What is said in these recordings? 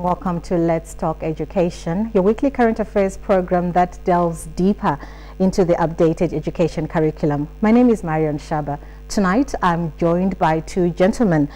Welcome to Let's Talk Education, your weekly current affairs program that delves deeper into the updated education curriculum. My name is Marion Shaba. Tonight, I'm joined by two gentlemen,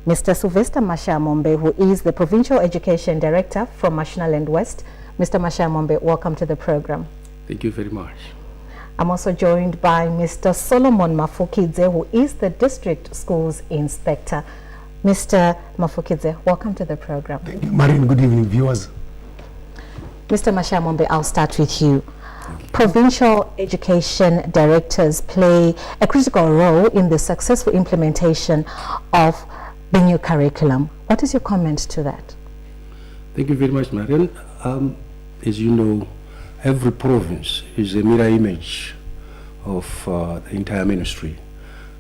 Mr. Sylvester Mashayamombe, who is the Provincial Education Director from Mashonaland West. Mr. Mashayamombe, welcome to the program. Thank you very much. I'm also joined by Mr. Solomon Mafukidze, who is the District Schools Inspector. Mr. Mafukidze, welcome to the program. Thank you, Marion. Good evening, viewers. Mr. Mashayamombe, I'll start with you. Provincial education directors play a critical role in the successful implementation of the new curriculum. What is your comment to that? Thank you very much, Marion. As you know, every province is a mirror image of the entire ministry.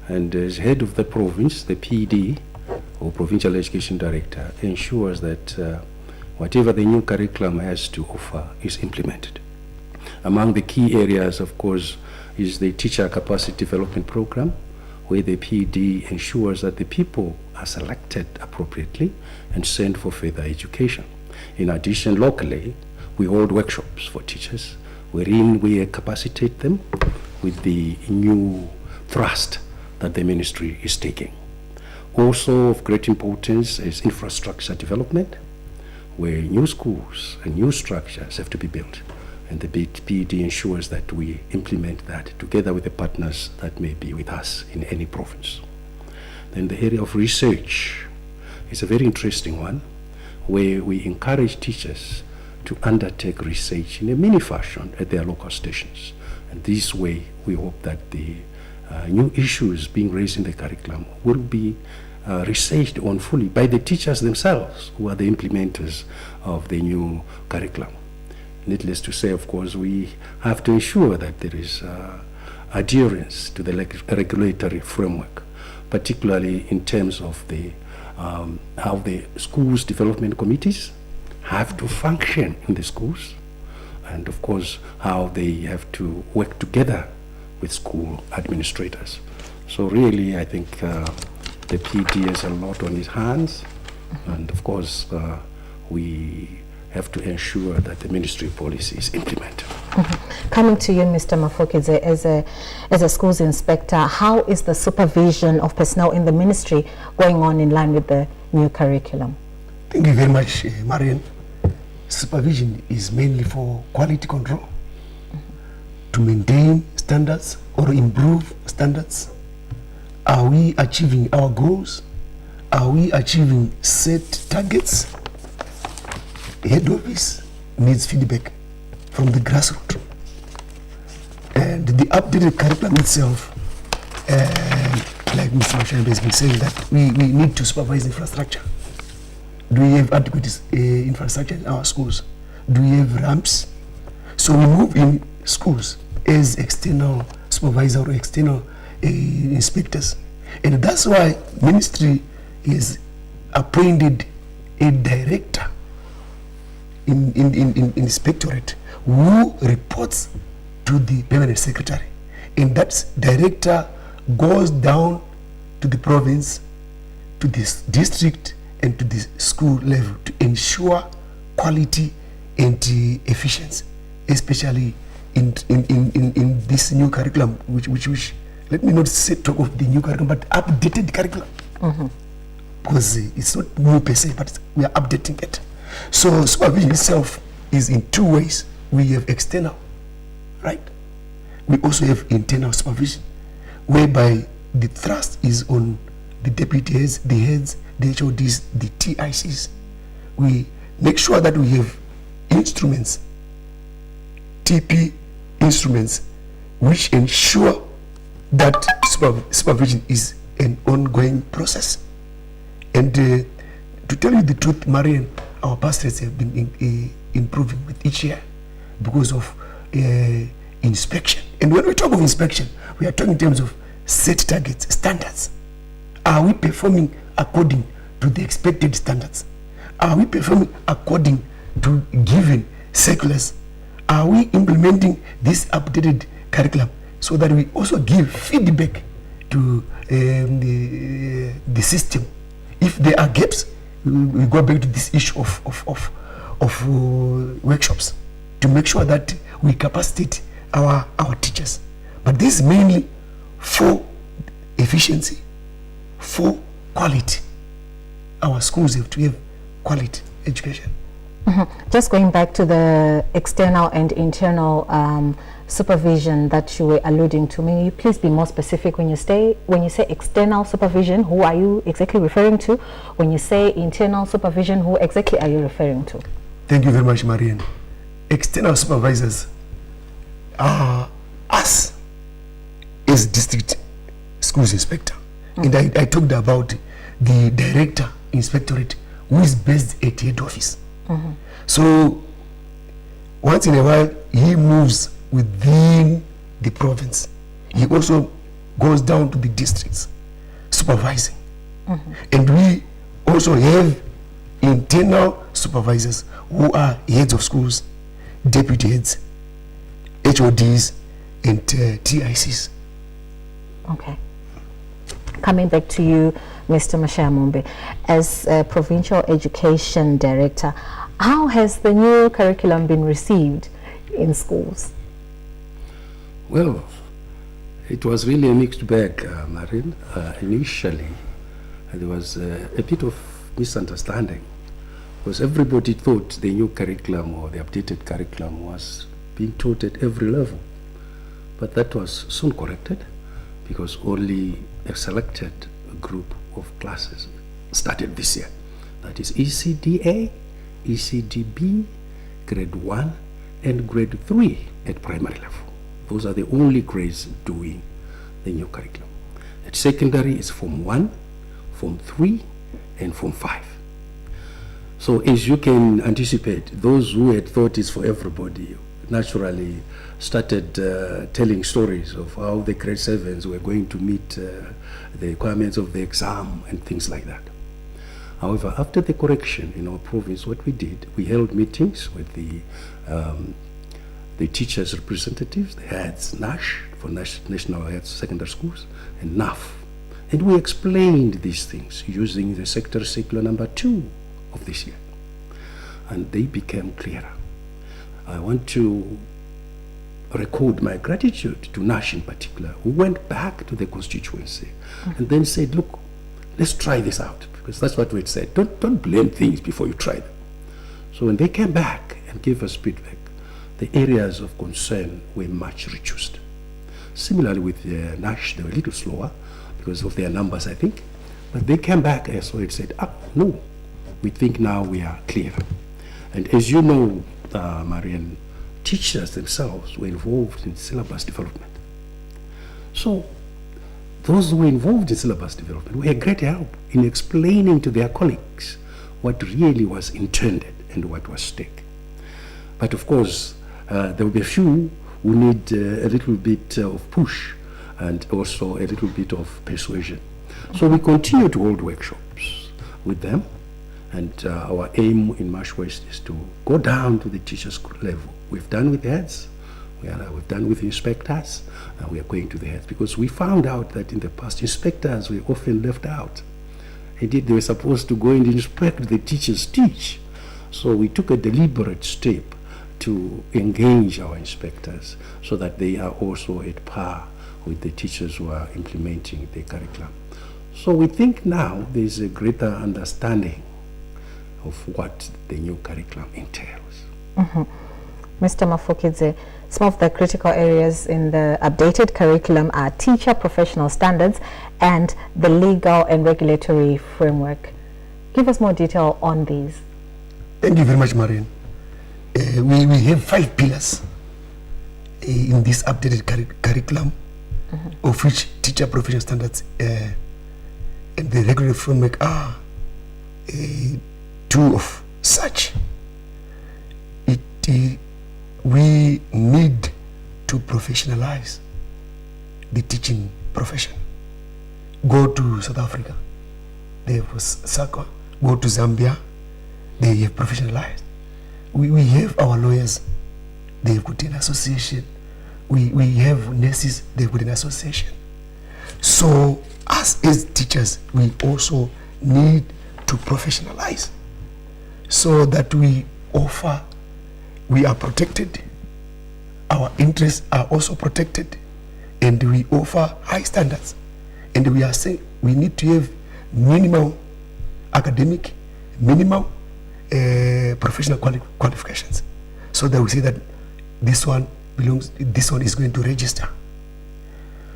And as head of the province, the PD, or Provincial Education Director, ensures that whatever the new curriculum has to offer is implemented. Among the key areas, of course, is the teacher capacity development program, where the PD ensures that the people are selected appropriately and sent for further education. In addition, locally, we hold workshops for teachers, wherein we capacitate them with the new thrust that the ministry is taking. Also of great importance is infrastructure development, where new schools and new structures have to be built. And the PD ensures that we implement that together with the partners that may be with us in any province. Then the area of research is a very interesting one, where we encourage teachers to undertake research in a mini fashion at their local stations. And this way, we hope that the new issues being raised in the curriculum will be researched on fully by the teachers themselves, who are the implementers of the new curriculum. Needless to say, of course, we have to ensure that there is adherence to the regulatory framework, particularly in terms of the how the schools development committees have to function in the schools, and of course how they have to work together with school administrators. So really, I think the PD has a lot on his hands, and of course we have to ensure that the ministry policy is implemented. Coming to you, Mr. Mafukidze, as a schools inspector, how is the supervision of personnel in the ministry going on in line with the new curriculum? Thank you very much, Marion. Supervision is mainly for quality control, to maintain standards or improve standards. Are we achieving our goals? Are we achieving set targets? Head office needs feedback from the grassroots. And the updated curriculum itself, like Mr. Mashayamombe has been saying, that we need to supervise infrastructure. Do we have adequate infrastructure in our schools? Do we have ramps? So we move in schools as external supervisor or external inspectors. And that's why ministry is appointed a director in inspectorate who reports to the permanent secretary. And that director goes down to the province, to this district, and to the school level to ensure quality and efficiency, especially in this new curriculum, which let me not say talk of the new curriculum, but updated curriculum. Because it's not new per se, but we are updating it. So supervision itself is in two ways. We have external, right? We also have internal supervision, whereby the thrust is on the deputy heads, the heads, the HODs, the TICs. We make sure that we have instruments, TP instruments, which ensure that supervision is an ongoing process. And to tell you the truth, Marion, our pass rates have been improving with each year because of inspection. And when we talk of inspection, we are talking in terms of set targets, standards. Are we performing according to the expected standards? Are we performing according to given circulars? Are we implementing this updated curriculum so that we also give feedback to the system? If there are gaps, we go back to this issue of workshops to make sure that we capacitate our teachers. But this is mainly for efficiency, for quality. Our schools have to have quality education. Just going back to the external and internal supervision that you were alluding to, may you please be more specific when you say external supervision, who are you exactly referring to? When you say internal supervision, who exactly are you referring to? Thank you very much, Marianne. External supervisors are us as district schools inspector. And I talked about the director inspectorate who is based at head office. So once in a while he moves within the province. He also goes down to the districts supervising. And we also have internal supervisors who are heads of schools, deputy heads, HODs, and TICs. Okay. Coming back to you, Mr. Mashayamombe, as a Provincial Education Director, how has the new curriculum been received in schools? Well, it was really a mixed bag, Marin. Initially, there was a bit of misunderstanding because everybody thought the new curriculum or the updated curriculum was being taught at every level. But that was soon corrected because only a selected group of classes started this year. That is ECDA, ECDB, grade 1 and grade 3 at primary level. Those are the only grades doing the new curriculum. At secondary is Form 1, Form 3 and Form 5. So as you can anticipate, those who had thought it's for everybody naturally started telling stories of how the grade 7s were going to meet the requirements of the exam and things like that. However, after the correction in our province, what we did, we held meetings with the teachers' representatives, the heads, NASH, for National Heads Secondary Schools, and NAF. And we explained these things using the sector circular number 2 of this year. And they became clearer. I want to record my gratitude to NASH in particular, who went back to the constituency and then said, look, let's try this out, because that's what we had said. Don't blame things before you try them. So when they came back and gave us feedback, the areas of concern were much reduced. Similarly with NASH, they were a little slower because of their numbers, I think. But they came back and so it said, no, we think now we are clear. And as you know, Marianne, teachers themselves were involved in syllabus development. So those who were involved in syllabus development were a great help in explaining to their colleagues what really was intended and what was stake. But of course, there will be a few who need a little bit of push and also a little bit of persuasion. So we continue to hold workshops with them, and our aim in Marsh West is to go down to the teachers' level. We've done with heads, we've done with inspectors, and we are going to the heads, because we found out that in the past inspectors were often left out. Indeed, they were supposed to go and inspect the teachers teach. So we took a deliberate step to engage our inspectors so that they are also at par with the teachers who are implementing the curriculum. So we think now there's a greater understanding of what the new curriculum entails. Mr. Mafukidze, some of the critical areas in the updated curriculum are teacher professional standards and the legal and regulatory framework. Give us more detail on these. Thank you very much, Marianne. We have 5 pillars in this updated curriculum, of which teacher professional standards and the regulatory framework are 2 of such. We need professionalize the teaching profession. Go to South Africa, they have SACA. Go to Zambia, they have professionalized. We have our lawyers, they've got an association. We have nurses, they've got an association. So us as teachers, we also need to professionalize so that we are protected, our interests are also protected, and we offer high standards. And we are saying we need to have minimal academic, minimal professional qualifications, so that we say that this one belongs, this one is going to register.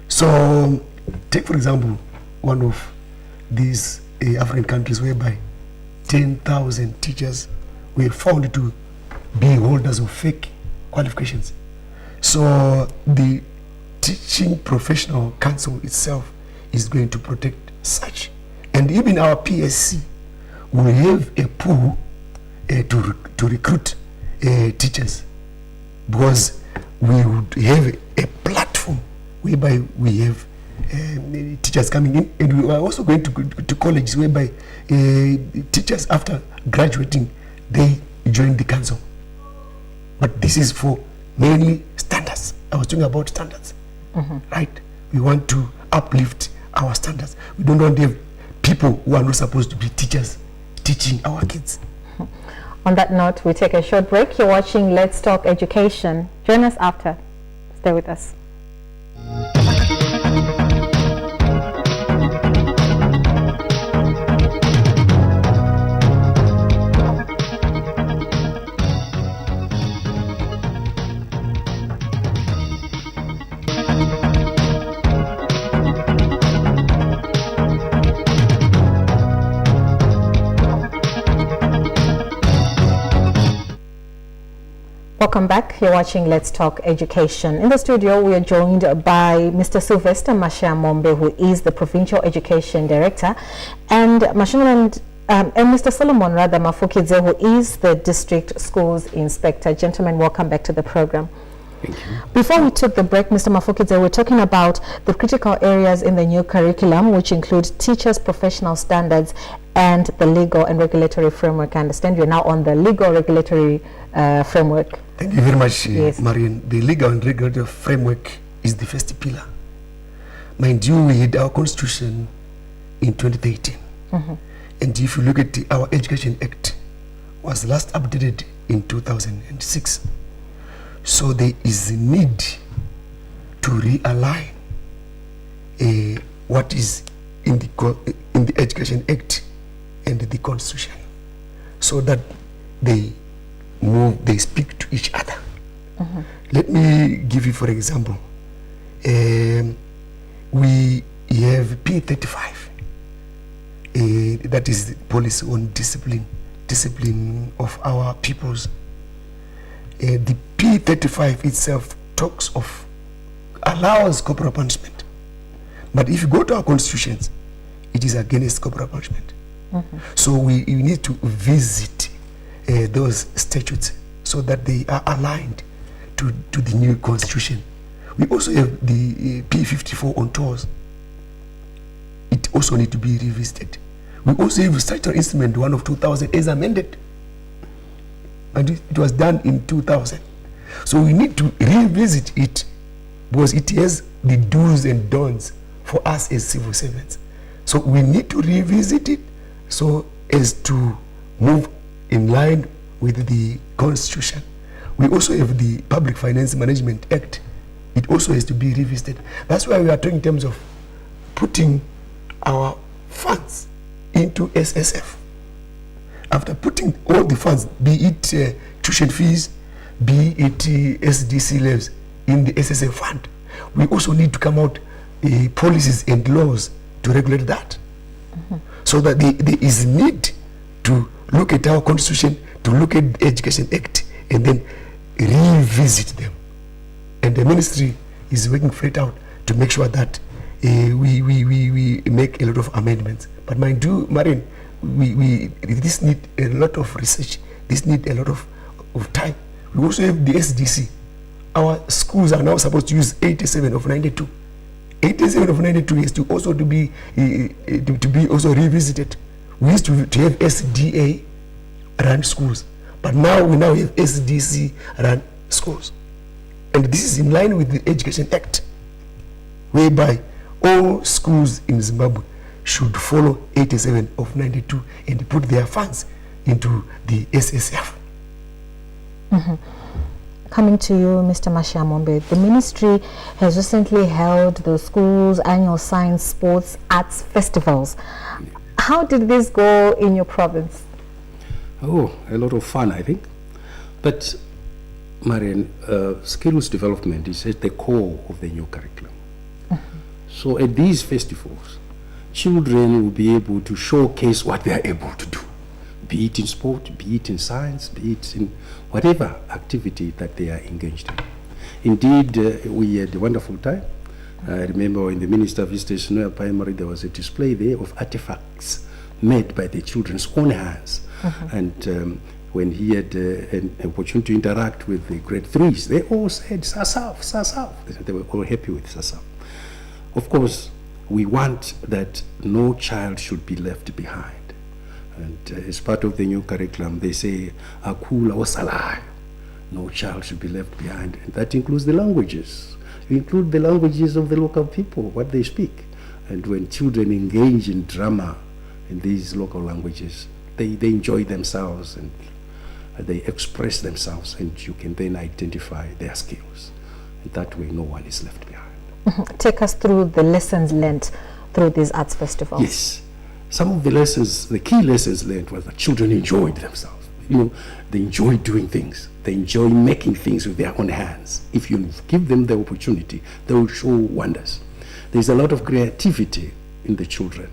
So take for example one of these African countries whereby 10,000 teachers were found to be holders of fake qualifications. So the Teaching Professional Council itself is going to protect such. And even our PSC will have a pool to recruit teachers, because we would have a platform whereby we have teachers coming in, and we are also going to colleges whereby teachers after graduating, they join the council. But this is for mainly standards. I was talking about standards, right? We want to uplift our standards. We don't want to have people who are not supposed to be teachers teaching our kids. On that note, we take a short break. You're watching Let's Talk Education. Join us after. Stay with us. Welcome back. You're watching Let's Talk Education. In the studio, we are joined by Mr. Sylvester Mashayamombe, who is the Provincial Education Director, and Mr. Solomon Mafukidze, who is the District Schools Inspector. Gentlemen, welcome back to the program. Thank you. Before we took the break, Mr. Mafukidze, we're talking about the critical areas in the new curriculum, which include teachers' professional standards and the legal and regulatory framework. I understand you're now on the legal regulatory framework. Thank you very much, Yes. Marian. The legal and regulatory framework is the first pillar. Mind you, we had our constitution in 2013. And if you look at our Education Act, was last updated in 2006. So there is a need to realign what is in the Education Act and the Constitution, so that they speak to each other. Let me give you, for example, we have P35, that is the policy on discipline of our pupils. The P35 itself talks of, allows corporal punishment, but if you go to our constitutions, it is against corporal punishment. So we need to visit those statutes so that they are aligned to the new constitution. We also have the P54 on tours. It also needs to be revisited. We also have statutory instrument 1 of 2000 as amended, and it was done in 2000. So we need to revisit it, because it has the do's and don'ts for us as civil servants. So we need to revisit it so as to move in line with the Constitution. We also have the Public Finance Management Act. It also has to be revisited. That's why we are talking in terms of putting our funds into SSF. After putting all the funds, be it tuition fees, be it SDC levies in the SSF fund, we also need to come out policies and laws to regulate that. So that there is need to look at our Constitution, to look at the Education Act, and then revisit them. And the ministry is working flat out to make sure that we make a lot of amendments. But mind you, Marian, this need a lot of research. This need a lot of time. We also have the SDC, our schools are now supposed to use 87 of 92. 87 of 92 is to also to be also revisited. We used to have SDA run schools, but now we now have SDC run schools, and this is in line with the Education Act, whereby all schools in Zimbabwe should follow 87 of 92 and put their funds into the SSF. Coming to you, Mr. Mashayamombe, the ministry has recently held the school's annual science, sports, arts festivals. How did this go in your province? Oh, a lot of fun, I think. But, Marian, skills development is at the core of the new curriculum. So at these festivals, children will be able to showcase what they are able to do, be it in sport, be it in science, be it in whatever activity that they are engaged in. Indeed, we had a wonderful time. I remember when the Minister visited Snow Primary, there was a display there of artifacts made by the children's own hands. And when he had an opportunity to interact with the grade 3s, they all said, Sasaf, Sasaf. They were all happy with Sasaf. Of course, we want that no child should be left behind. And as part of the new curriculum, they say, Akula wasalai. No child should be left behind. And that includes the languages. You include the languages of the local people, what they speak. And when children engage in drama in these local languages, they enjoy themselves and they express themselves, and you can then identify their skills. And that way, no one is left behind. Take us through the lessons learned through these arts festivals. Yes. Some of the lessons, the key lessons learned was that children enjoyed themselves. You know, they enjoy doing things. They enjoy making things with their own hands. If you give them the opportunity, they will show wonders. There's a lot of creativity in the children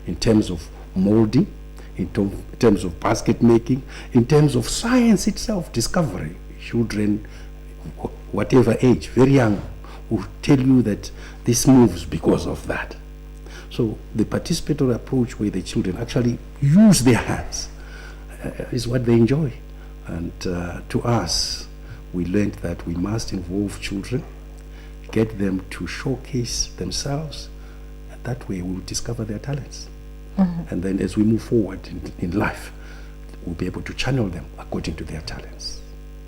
in terms of molding, in terms of basket making, in terms of science itself, discovery. Children, whatever age, very young, will tell you that this moves because of that. So the participatory approach where the children actually use their hands is what they enjoy. And to us, we learned that we must involve children, get them to showcase themselves, and that way we will discover their talents. And then as we move forward in life, we'll be able to channel them according to their talents.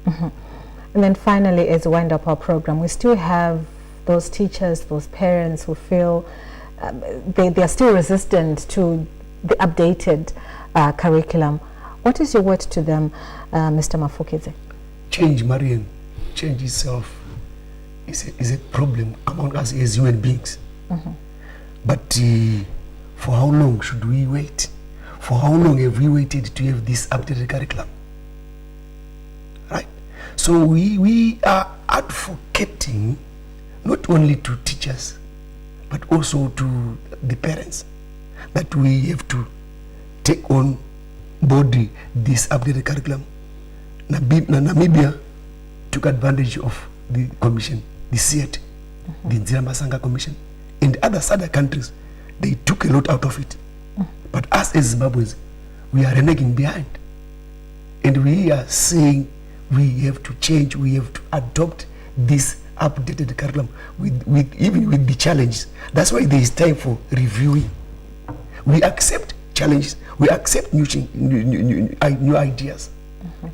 And then finally, as we wind up our program, we still have those teachers, those parents who feel they are still resistant to the updated curriculum. What is your word to them, Mr. Mafukidze? Change, Marian, change itself is a problem among us as human beings. But for how long should we wait? For how long have we waited to have this updated curriculum? Right? So we are advocating not only to teachers, but also to the parents, that we have to take on board this updated curriculum. Namibia took advantage of the commission, the CET, the Nzira Masanga Commission, and other countries. They took a lot out of it. But us as Zimbabweans, we are reneging behind. And we are saying we have to change, we have to adopt this updated curriculum even with the challenges. That's why there is time for reviewing. We accept challenges, we accept new ideas,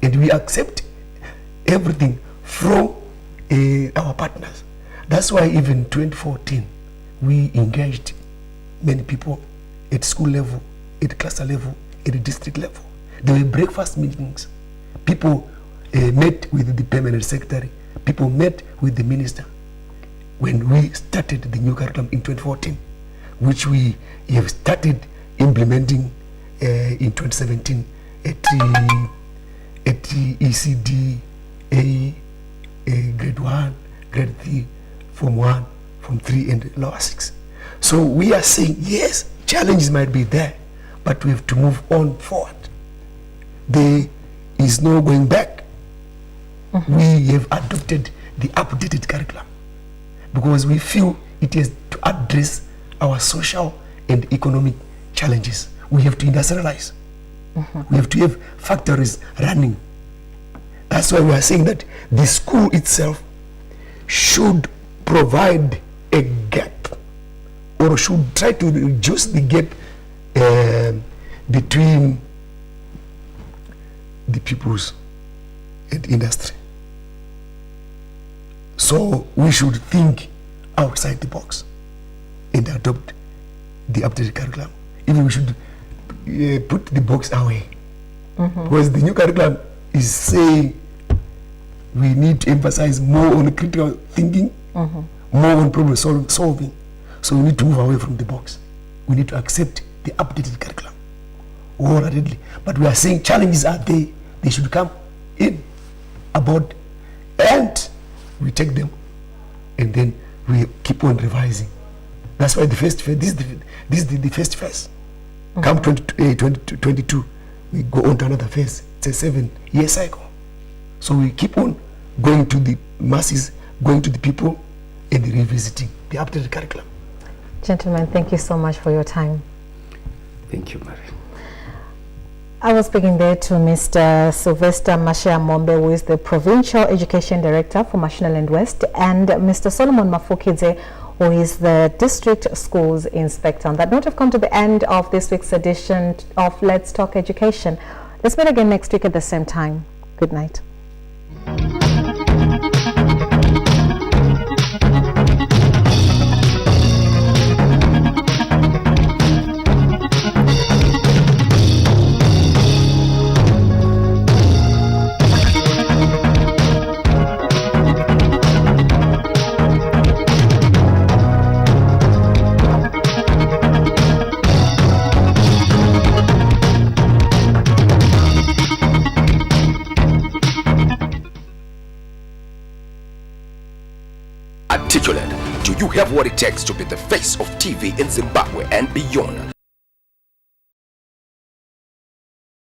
and we accept everything from our partners. That's why even 2014, we engaged many people at school level, at cluster level, at the district level. There were breakfast meetings. People met with the permanent secretary. People met with the minister when we started the new curriculum in 2014, which we have started implementing in 2017 at ECD, grade 1, grade 3, Form 1, Form 3, and lower 6. So we are saying, yes, challenges might be there, but we have to move on forward. There is no going back. We have adopted the updated curriculum because we feel it is to address our social and economic challenges. We have to industrialize. We have to have factories running. That's why we are saying that the school itself should provide a gap, or should try to reduce the gap between the pupils and industry. So we should think outside the box and adopt the updated curriculum. Even we should put the box away. Because the new curriculum is saying we need to emphasize more on critical thinking, more on problem solving. So we need to move away from the box. We need to accept the updated curriculum wholeheartedly. But we are saying challenges are there. They should come in aboard, and we take them, and then we keep on revising. That's why the first phase, this is the first phase. Come 2022, we go on to another phase. It's a 7-year cycle. So we keep on going to the masses, going to the people, and revisiting the updated curriculum. Gentlemen, thank you so much for your time. Thank you, Mary. I was speaking there to Mr. Sylvester Mashayamombe, who is the Provincial Education Director for Mashonaland West, and Mr. Solomon Mafukidze, who is the District Schools Inspector. On that note, I've come to the end of this week's edition of Let's Talk Education. Let's meet again next week at the same time. Good night. Articulate, do you have what it takes to be the face of TV in Zimbabwe and beyond?